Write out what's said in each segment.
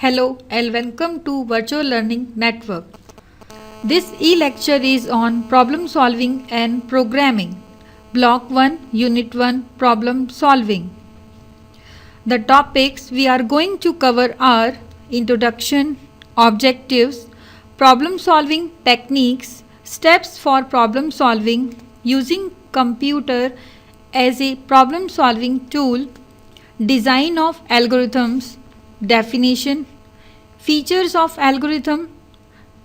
Hello and welcome to Virtual Learning Network. This e-lecture is on problem solving and programming. Block 1, Unit 1, Problem Solving. The topics we are going to cover are Introduction, Objectives, Problem Solving Techniques, Steps for Problem Solving, Using Computer as a Problem Solving Tool, Design of Algorithms, Definition, features of algorithm,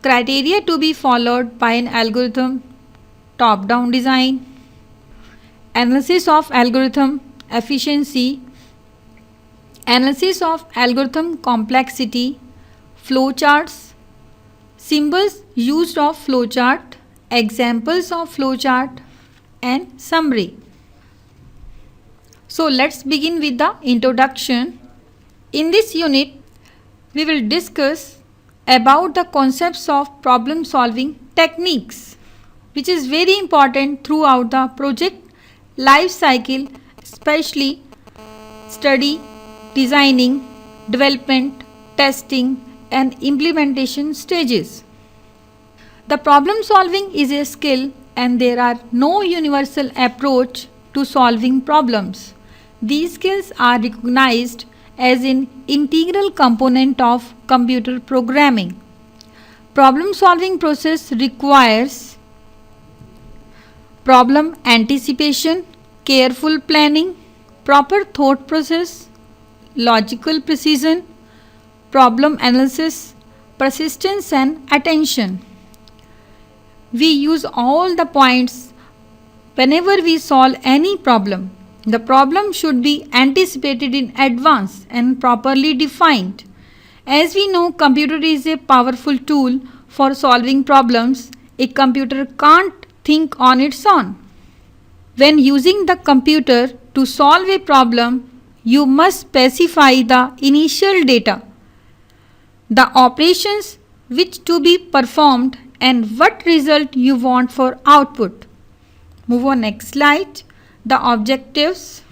criteria to be followed by an algorithm, top-down design, analysis of algorithm efficiency, analysis of algorithm complexity, flowcharts, symbols used of flowchart, examples of flowchart, and summary. So let's begin with the introduction. In this unit, we will discuss about the concepts of problem solving techniques, which is very important throughout the project life cycle, especially study, designing, development, testing and implementation stages. The problem solving is a skill and there are no universal approach to solving problems. These skills are recognized as an integral component of computer programming. Problem solving process requires problem anticipation, careful planning, proper thought process, logical precision, problem analysis, persistence and attention. We use all the points whenever we solve any problem. The problem should be anticipated in advance and properly defined. As we know, computer is a powerful tool for solving problems. A computer can't think on its own. When using the computer to solve a problem, you must specify the initial data, the operations which to be performed and what result you want for output. Move on next slide. The objectives.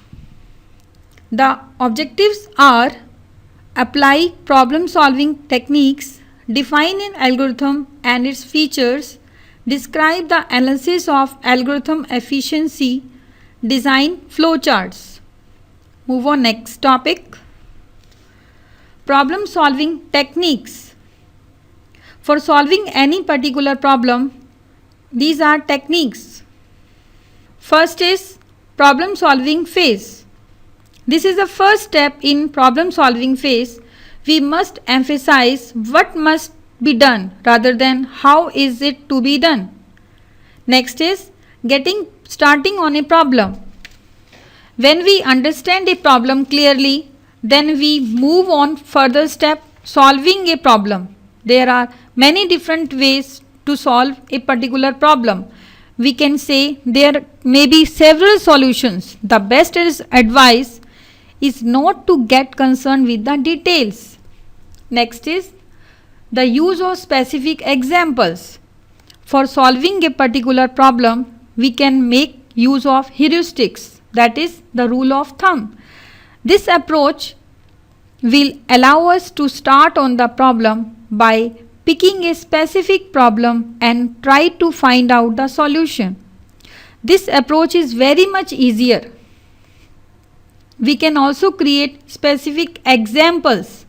The objectives are apply problem solving techniques, define an algorithm and its features, describe the analysis of algorithm efficiency, design flowcharts. Move on next topic. Problem solving techniques. For solving any particular problem, these are techniques. First is problem solving phase. This is the first step in problem solving phase. We must emphasize what must be done rather than how is it to be done. Next is starting on a problem. When we understand a problem clearly, then we move on further step solving a problem. There are many different ways to solve a particular problem. We can say there may be several solutions. The best advice is not to get concerned with the details. Next is the use of specific examples. For solving a particular problem, we can make use of heuristics, that is the rule of thumb. This approach will allow us to start on the problem by picking a specific problem and try to find out the solution. This approach is very much easier. We can also create specific examples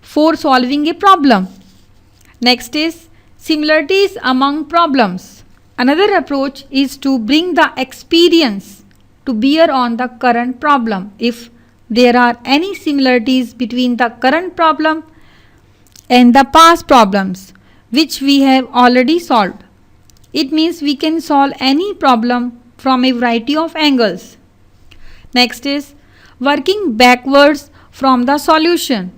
for solving a problem. Next is similarities among problems. Another approach is to bring the experience to bear on the current problem. If there are any similarities between the current problem and the past problems which we have already solved, it means we can solve any problem from a variety of angles. Next is working backwards from the solution.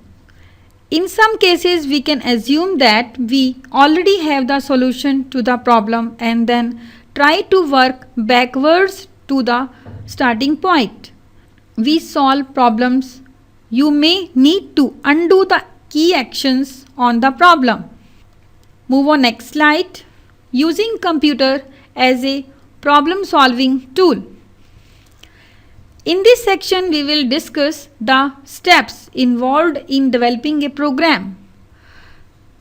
In some cases, we can assume that we already have the solution to the problem and then try to work backwards to the starting point. We solve problems. You may need to undo the key actions on the problem. Move on next slide. Using computer as a problem solving tool. In this section, we will discuss the steps involved in developing a program.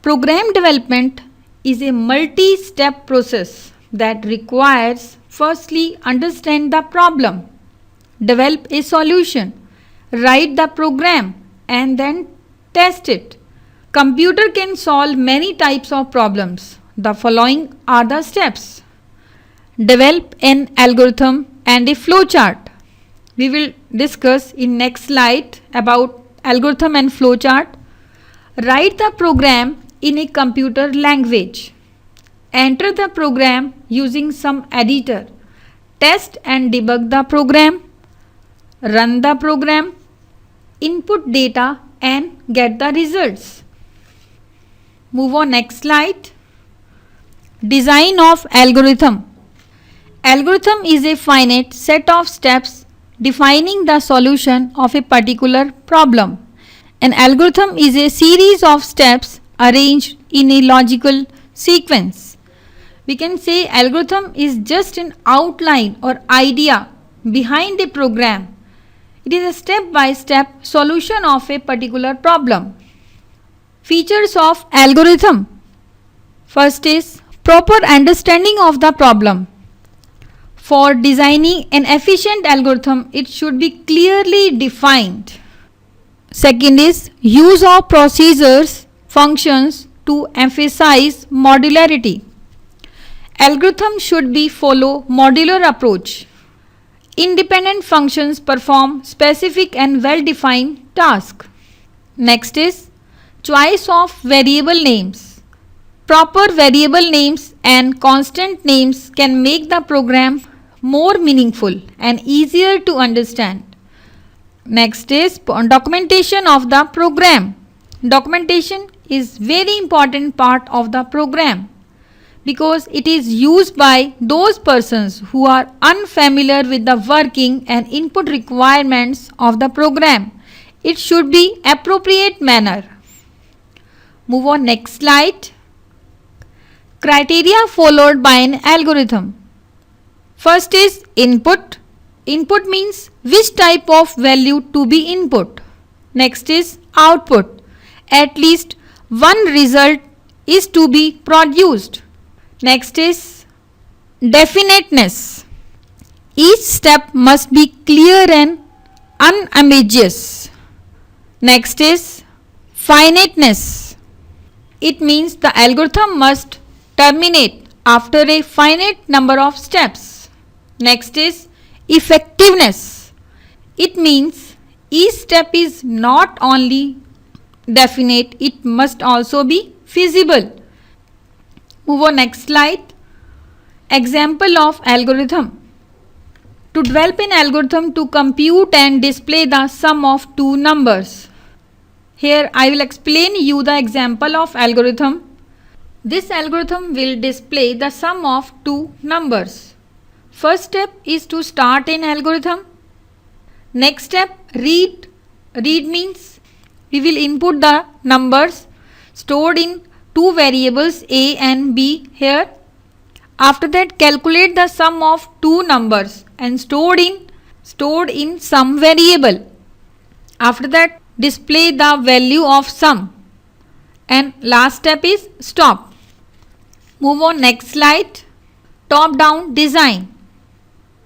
Program development is a multi-step process that requires firstly understand the problem, develop a solution, write the program and then test it. Computer can solve many types of problems. The following are the steps. Develop an algorithm and a flowchart. We will discuss in next slide about algorithm and flowchart. Write the program in a computer language. Enter the program using some editor. Test and debug the program. Run the program. Input data and get the results. Move on next slide. Design of algorithm. Algorithm is a finite set of steps defining the solution of a particular problem. An algorithm is a series of steps arranged in a logical sequence. We can say algorithm is just an outline or idea behind a program. It is a step-by-step solution of a particular problem. Features of algorithm. First is proper understanding of the problem. For designing an efficient algorithm, it should be clearly defined. Second is use of procedures, functions to emphasize modularity. Algorithm should be follow modular approach. Independent functions perform specific and well-defined tasks. Next is choice of variable names. Proper variable names and constant names can make the program more meaningful and easier to understand. Next is documentation of the program. Documentation is very important part of the program because it is used by those persons who are unfamiliar with the working and input requirements of the program. It should be appropriate manner. Move on next slide. Criteria followed by an algorithm. First is input. Input means which type of value to be input. Next is output. At least one result is to be produced. Next is definiteness. Each step must be clear and unambiguous. Next is finiteness. It means the algorithm must terminate after a finite number of steps. Next is effectiveness. It means each step is not only definite, it must also be feasible. Move on next slide. Example of algorithm. To develop an algorithm to compute and display the sum of two numbers. Here I will explain you the example of algorithm. This algorithm will display the sum of two numbers. First step is to start an algorithm. Next step, read. Read means we will input the numbers stored in two variables a and b here. After that, calculate the sum of two numbers and stored in some variable. After that, display the value of sum. And last step is stop. Move on next slide. Top-down design.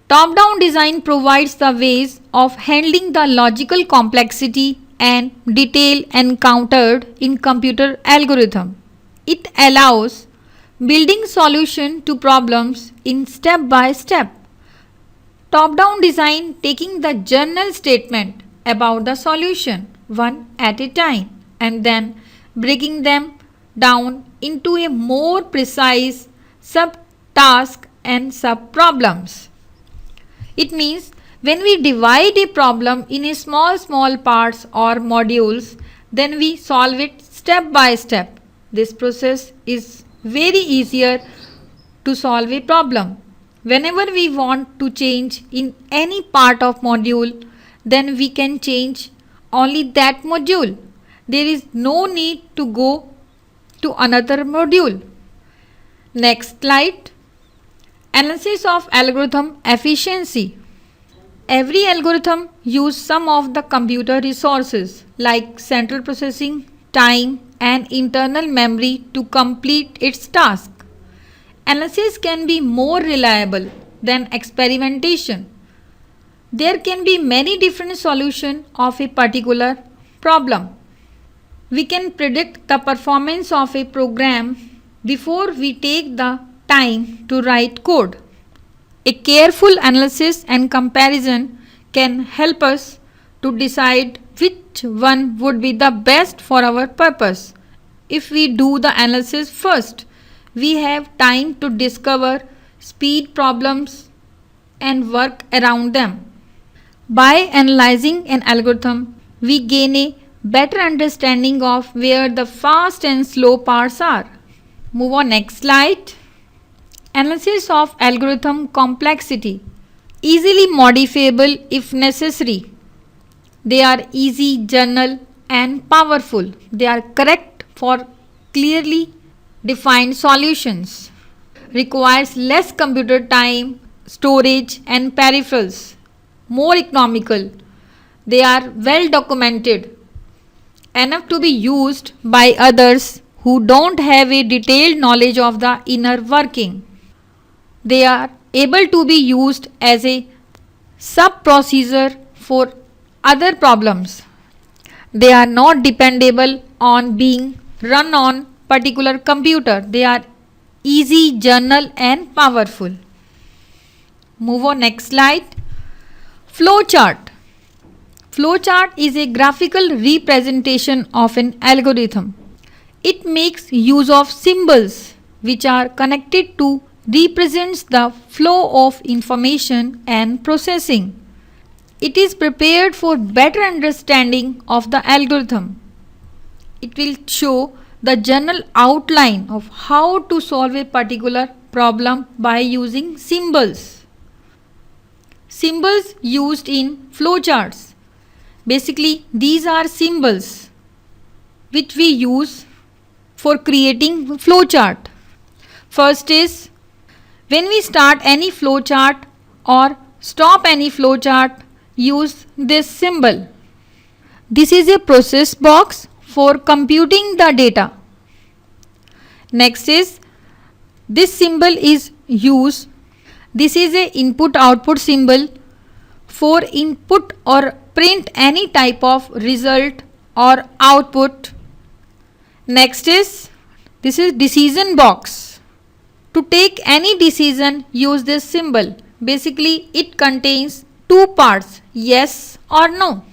Top-down design provides the ways of handling the logical complexity and detail encountered in computer algorithm. It allows building solution to problems in step by step. Top-down design taking the general statement about the solution one at a time and then breaking them down into a more precise sub-task and sub-problems. It means when we divide a problem in a small parts or modules, then we solve it step by step. This process is very easier to solve a problem. Whenever we want to change in any part of module, then we can change only that module. There is no need to go to another module. Next slide. Analysis of algorithm efficiency. Every algorithm uses some of the computer resources like central processing, time, and internal memory to complete its task. Analysis can be more reliable than experimentation. There can be many different solutions of a particular problem. We can predict the performance of a program before we take the time to write code. A careful analysis and comparison can help us to decide which one would be the best for our purpose. If we do the analysis first, we have time to discover, speed problems, and work around them. By analyzing an algorithm, we gain a better understanding of where the fast and slow parts are. Move on next slide. Analysis of algorithm complexity. Easily modifiable if necessary. They are easy, general, and powerful. They are correct for clearly defined solutions. Requires less computer time, storage, and peripherals. More economical. They are well documented, enough to be used by others who don't have a detailed knowledge of the inner working. They are able to be used as a sub-procedure for other problems. They are not dependable on being run on particular computer. They are easy, general, and powerful. Move on next slide. Flowchart. Flowchart is a graphical representation of an algorithm. It makes use of symbols which are connected to represents the flow of information and processing. It is prepared for better understanding of the algorithm. It will show the general outline of how to solve a particular problem by using symbols. Symbols used in flowcharts. Basically, these are symbols which we use for creating flowchart. First is when we start any flowchart or stop any flowchart, use this symbol. This is a process box for computing the data. Next is this symbol is used. This is a input output symbol for input or print any type of result or output. Next is this is decision box. To take any decision, use this symbol. Basically, it contains two parts, yes or no.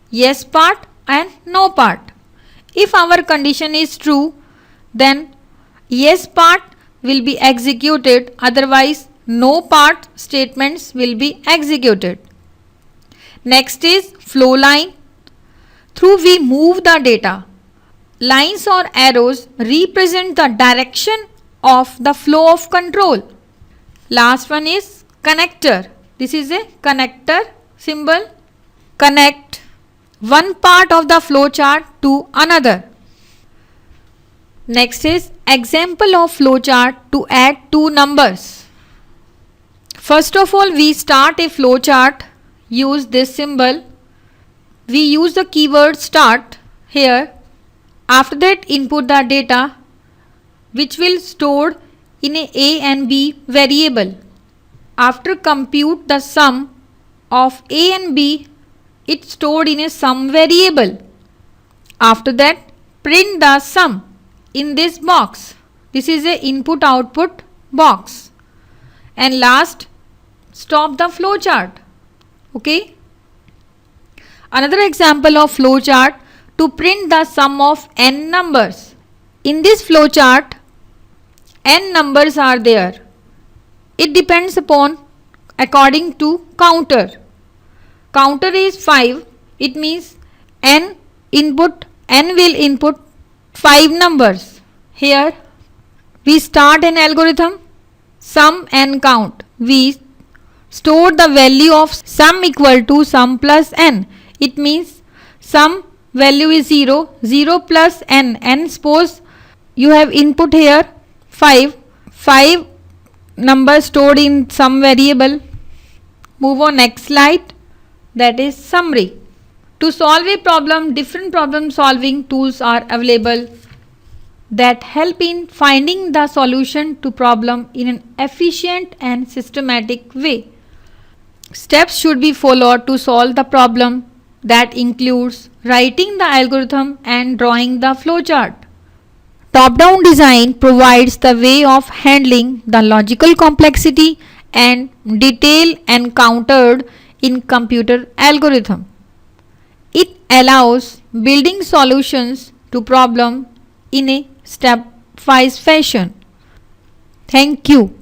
Yes part and no part. If our condition is true, then yes part will be executed, otherwise no part statements will be executed. Next is flow line. Through we move the data. Lines or arrows represent the direction of the flow of control. Last one is connector. This is a connector symbol. Connect one part of the flow chart to another. Next is example of flow chart to add two numbers. First of all, we start a flow chart. Use this symbol. We use the keyword start here. After that, input the data which will stored in a and B variable. After compute the sum of A and B, it stored in a sum variable. After that, print the sum in this box. This is a input output box. And last, stop the flowchart. Okay. Another example of flowchart to print the sum of n numbers. In this flowchart, n numbers are there. It depends upon according to counter. Counter is 5. It means n will input 5 numbers. Here we start an algorithm sum and count. We store the value of sum equal to sum plus n. It means sum value is 0, 0 plus n. And suppose you have input here 5 numbers stored in some variable. Move on next slide. that is summary. To solve a problem, different problem solving tools are available that help in finding the solution to problem in an efficient and systematic way. Steps should be followed to solve the problem, that includes writing the algorithm and drawing the flowchart. Top-down design provides the way of handling the logical complexity and detail encountered in computer algorithm. It allows building solutions to problem in a stepwise fashion. Thank you.